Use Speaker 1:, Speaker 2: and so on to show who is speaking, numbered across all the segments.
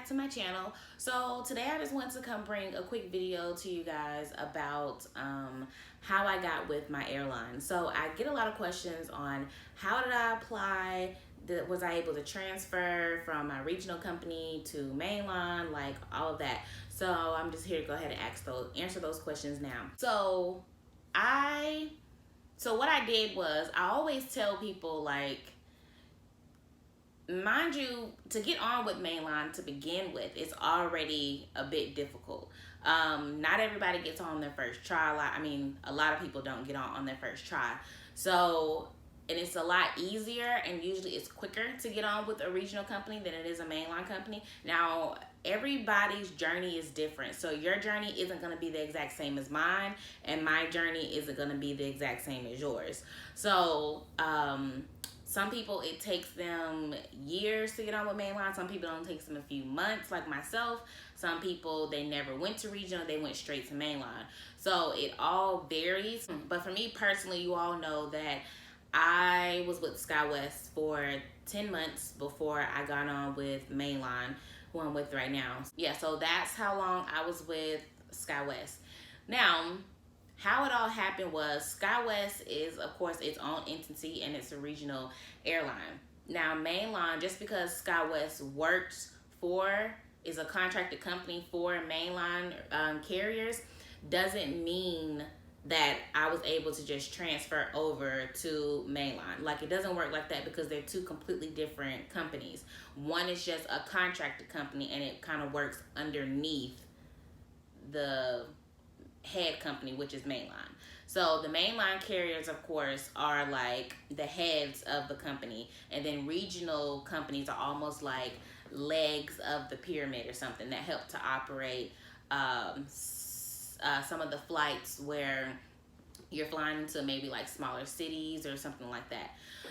Speaker 1: back to my channel. So today I just want to come bring a quick video to you guys about how I got with my airline. So I get a lot of questions on how did I apply, was I able to transfer from my regional company to Mainline, like all of that. So I'm just here to go ahead and answer those questions now. So what I did was, I always tell people, like, mind you, to get on with Mainline to begin with, it's already a bit difficult. Not everybody gets on their first try. A lot of people don't get on their first try. So, and it's a lot easier, and usually it's quicker to get on with a regional company than it is a Mainline company. Now, everybody's journey is different. So your journey isn't going to be the exact same as mine, and my journey isn't going to be the exact same as yours. So, some people, it takes them years to get on with Mainline. Some people, it only takes them a few months, like myself. Some people, they never went to regional, they went straight to Mainline. So it all varies. But for me personally, you all know that I was with SkyWest for 10 months before I got on with Mainline, who I'm with right now. Yeah, so that's how long I was with SkyWest. Now, how it all happened was, SkyWest is, of course, its own entity, and it's a regional airline. Now, Mainline, just because SkyWest is a contracted company for Mainline carriers, doesn't mean that I was able to just transfer over to Mainline. Like, it doesn't work like that, because they're two completely different companies. One is just a contracted company, and it kind of works underneath the head company, which is Mainline. So the Mainline carriers, of course, are like the heads of the company, and then regional companies are almost like legs of the pyramid or something that help to operate some of the flights where you're flying into maybe like smaller cities or something like that.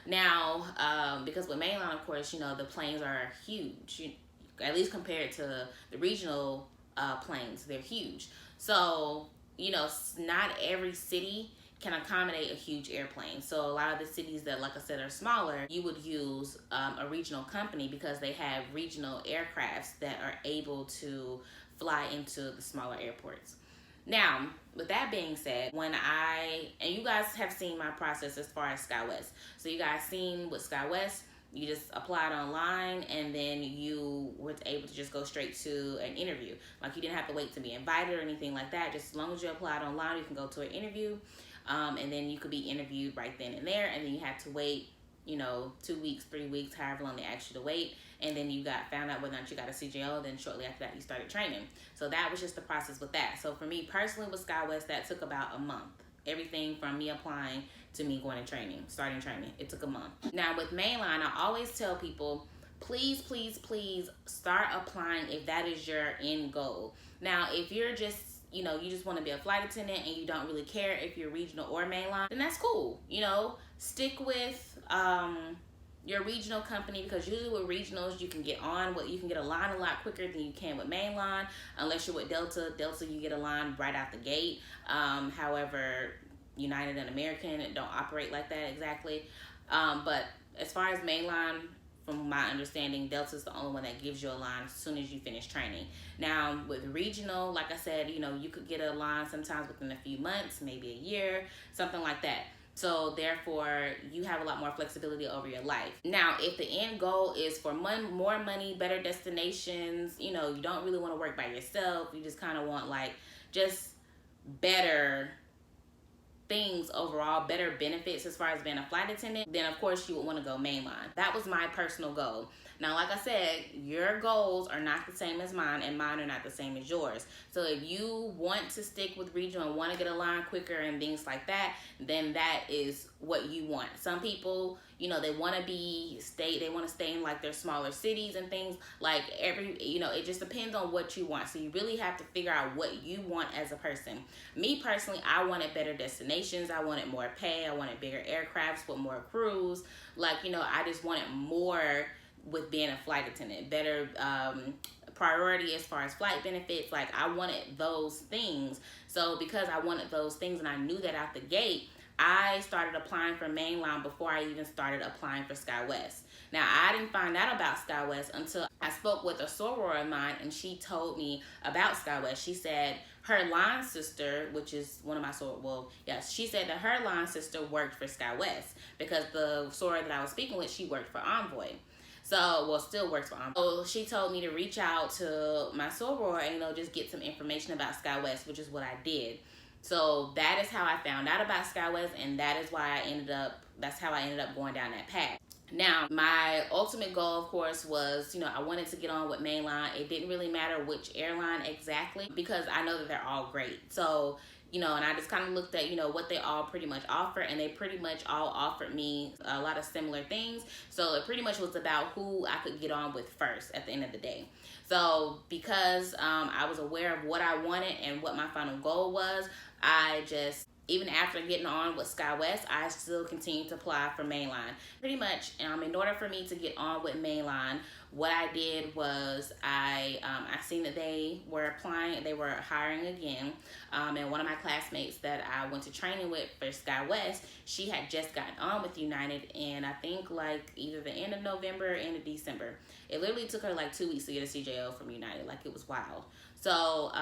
Speaker 1: Now, because with Mainline, of course, you know, the planes are huge, at least compared to the regional planes, they're huge. So, you know, not every city can accommodate a huge airplane. So a lot of the cities that, like I said, are smaller, you would use a regional company, because they have regional aircrafts that are able to fly into the smaller airports. Now, with that being said, and you guys have seen my process as far as SkyWest. So you guys seen with SkyWest, you just applied online, and then you were able to just go straight to an interview. Like, you didn't have to wait to be invited or anything like that. Just as long as you applied online, you can go to an interview, and then you could be interviewed right then and there, and then you had to wait, you know, 2 weeks, 3 weeks, however long they asked you to wait, and then you found out whether or not you got a CJO. Then shortly after that, you started training. So that was just the process with that. So for me personally with SkyWest, that took about a month. Everything from me applying to me going to training, starting training, it took a month. Now with Mainline, I always tell people, please, please, please start applying if that is your end goal. Now, if you're just, you know, you just want to be a flight attendant and you don't really care if you're regional or Mainline, then that's cool. You know, stick with your regional company, because usually with regionals, you can get a line a lot quicker than you can with Mainline, unless you're with Delta. Delta, you get a line right out the gate. However, United and American don't operate like that exactly. But as far as Mainline, from my understanding, Delta's the only one that gives you a line as soon as you finish training. Now, with regional, like I said, you know, you could get a line sometimes within a few months, maybe a year, something like that. So therefore, you have a lot more flexibility over your life. Now, if the end goal is for more money, better destinations, you know, you don't really want to work by yourself, you just kind of want like just better things overall, better benefits as far as being a flight attendant, then of course you would want to go Mainline. That was my personal goal. Now, like I said, your goals are not the same as mine, and mine are not the same as yours. So if you want to stick with regional and want to get a line quicker and things like that, then that is what you want. Some people, you know, they want to stay in like their smaller cities and things. Like you know, it just depends on what you want. So you really have to figure out what you want as a person. Me personally, I wanted better destinations. I wanted more pay. I wanted bigger aircrafts with more crews. Like, you know, I just wanted more with being a flight attendant, better priority as far as flight benefits. Like, I wanted those things. So because I wanted those things and I knew that out the gate, I started applying for Mainline before I even started applying for SkyWest. Now, I didn't find out about SkyWest until I spoke with a soror of mine, and she told me about SkyWest. She said her line sister, which is one of my soror, well, yes, she said that her line sister worked for SkyWest because the soror that I was speaking with, she worked for Envoy. So, well, still works for Envoy. So she told me to reach out to my soror and, just get some information about SkyWest, which is what I did. So that is how I found out about SkyWest, and that's how I ended up going down that path. Now, my ultimate goal, of course, was, I wanted to get on with Mainline. It didn't really matter which airline exactly because I know that they're all great. So, and I just kind of looked at, what they all pretty much offer, and they pretty much all offered me a lot of similar things. So it pretty much was about who I could get on with first at the end of the day. So because I was aware of what I wanted and what my final goal was, I just, even after getting on with SkyWest, I still continued to apply for Mainline. Pretty much, in order for me to get on with Mainline, what I did was I seen that they were hiring again. And one of my classmates that I went to training with for SkyWest, she had just gotten on with United, and I think like either the end of November or end of December. It literally took her like 2 weeks to get a CJO from United. Like, it was wild. So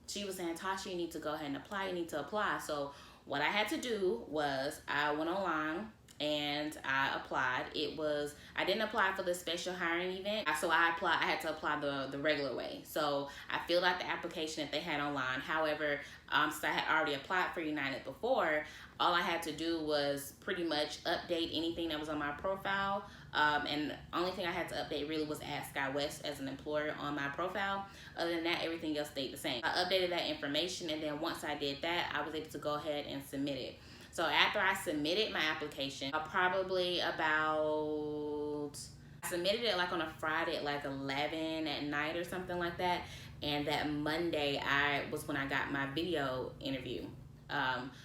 Speaker 1: she was saying, Tasha, you need to go ahead and apply. You need to apply. So what I had to do was I went online and I applied. I didn't apply for the special hiring event. So I had to apply the regular way. So I filled out the application that they had online. However, since I had already applied for United before, all I had to do was pretty much update anything that was on my profile. And the only thing I had to update really was add SkyWest as an employer on my profile. Other than that, everything else stayed the same. I updated that information, and then once I did that, I was able to go ahead and submit it. So after I submitted my application, I submitted it like on a Friday at like 11 at night or something like that. And that Monday was when I got my video interview.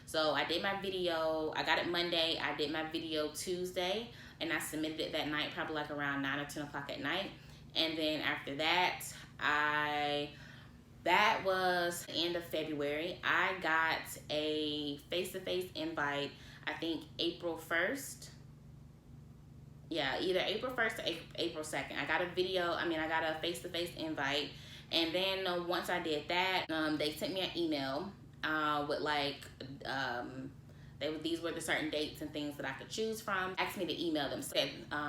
Speaker 1: So I did my video, I got it Monday, I did my video Tuesday, and I submitted it that night, probably like around 9 or 10 o'clock at night. And then after that, that was the end of February. I got a face-to-face invite, I think April 1st. Yeah, either April 1st or April 2nd. I got a face-to-face invite. And then once I did that, they sent me an email with like, these were the certain dates and things that I could choose from. Asked me to email them.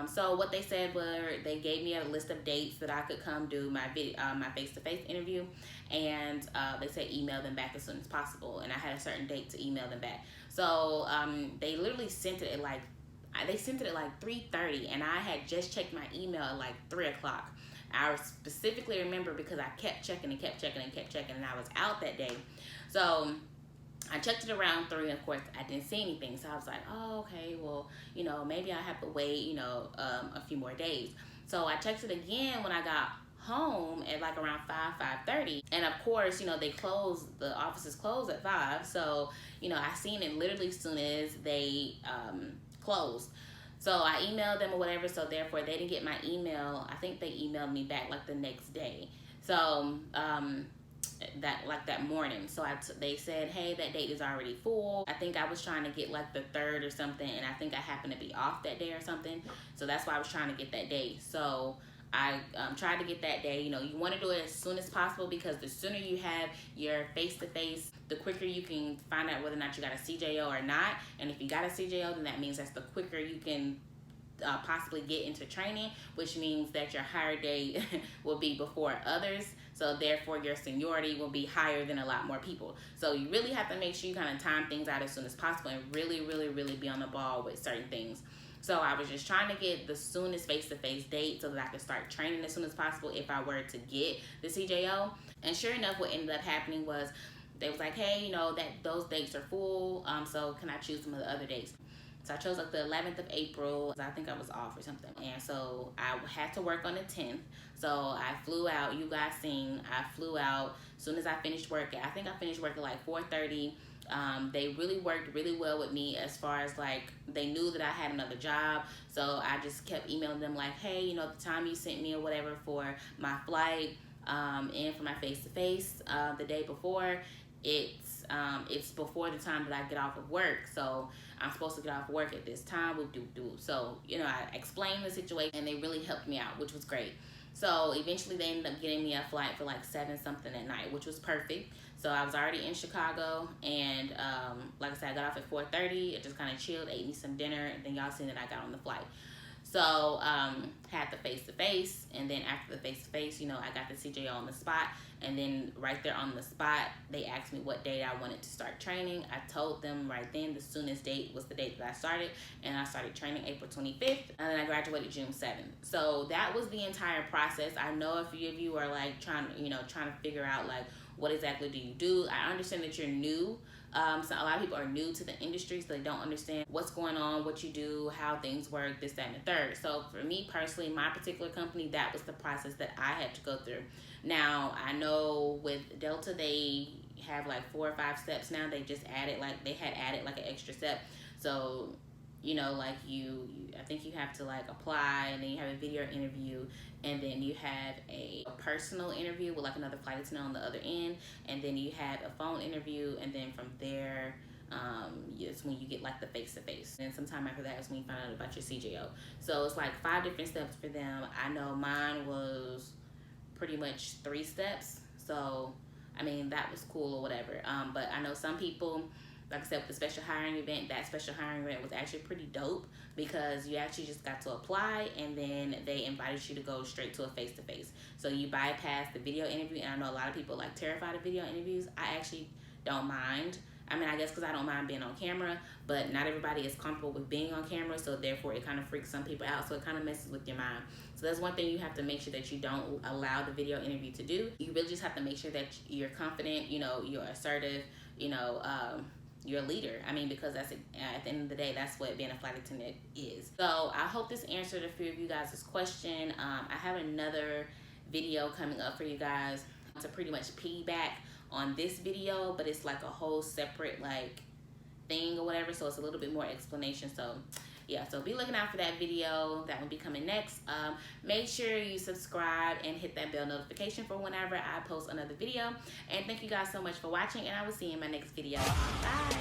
Speaker 1: So what they said were they gave me a list of dates that I could come do my face-to-face interview, and they said email them back as soon as possible. And I had a certain date to email them back. So they literally sent it at like 3:30, and I had just checked my email at like 3 o'clock. I specifically remember because I kept checking, and I was out that day. So I checked it around 3, and of course I didn't see anything. So I was like, oh, okay, well, maybe I have to wait, a few more days. So I checked it again when I got home at like around 5:30. And of course, the offices close at 5. So, I seen it literally as soon as they closed. So I emailed them or whatever, so therefore they didn't get my email. I think they emailed me back like the next day. So that morning. So they said, hey, that date is already full. I think I was trying to get like the 3rd or something, and I think I happened to be off that day or something. So that's why I was trying to get that day. So I tried to get that day. You want to do it as soon as possible, because the sooner you have your face-to-face, the quicker you can find out whether or not you got a CJO or not. And if you got a CJO, then that means that's the quicker you can possibly get into training, which means that your hire date will be before others. So therefore your seniority will be higher than a lot more people. So you really have to make sure you kind of time things out as soon as possible and really, really, really be on the ball with certain things. So I was just trying to get the soonest face-to-face date so that I could start training as soon as possible if I were to get the CJO. And sure enough, what ended up happening was they was like, hey, those dates are full, so can I choose some of the other dates? So I chose like the 11th of April. I think I was off or something. And so I had to work on the 10th. So I flew out. You guys seen, I flew out as soon as I finished work. I think I finished work at like 4:30. They really worked really well with me as far as like they knew that I had another job. So I just kept emailing them like, hey, the time you sent me or whatever for my flight and for my face-to-face the day before, it's it's before the time that I get off of work. So I'm supposed to get off work at this time. So, you know, I explained the situation and they really helped me out, which was great. So eventually they ended up getting me a flight for like 7 something at night, which was perfect. So I was already in Chicago, and like I said, I got off at 4:30. I just kind of chilled, ate me some dinner, and then y'all seen that I got on the flight. So had the face-to-face, and then after the face-to-face, you know, I got the CJO on the spot, and then right there on the spot, they asked me what date I wanted to start training. I told them right then the soonest date was the date that I started, and I started training April 25th, and then I graduated June 7th. So that was the entire process. I know a few of you are like trying to figure out like, what exactly do you do? I understand that you're new. So a lot of people are new to the industry, so they don't understand what's going on, what you do, how things work, this, that, and the third. So for me personally, my particular company, that was the process that I had to go through. Now, I know with Delta, they have like 4 or 5 steps now. They just added they had added like an extra step. So, you know, like I think you have to like apply, and then you have a video interview, and then you have a personal interview with like another flight attendant on the other end, and then you have a phone interview, and then from there, it's when you get like the face-to-face. And sometime after that is when you find out about your CJO. So it's like 5 different steps for them. I know mine was pretty much 3 steps. So, I mean, that was cool or whatever. But I know some people, like I said, with the special hiring event, that special hiring event was actually pretty dope, because you actually just got to apply, and then they invited you to go straight to a face-to-face. So you bypass the video interview, and I know a lot of people like terrified of video interviews. I actually don't mind. I mean, I guess because I don't mind being on camera, but not everybody is comfortable with being on camera, so therefore it kind of freaks some people out, so it kind of messes with your mind. So that's one thing you have to make sure that you don't allow the video interview to do. You really just have to make sure that you're confident, you know, you're assertive, you know, you're a leader. I mean, because that's, at the end of the day, that's what being a flight attendant is. So I hope this answered a few of you guys' question. I have another video coming up for you guys to pretty much piggyback on this video, but it's like a whole separate like thing or whatever, so it's a little bit more explanation. So yeah, so be looking out for that video. That will be coming next. Make sure you subscribe and hit that bell notification for whenever I post another video. And thank you guys so much for watching, and I will see you in my next video. Bye.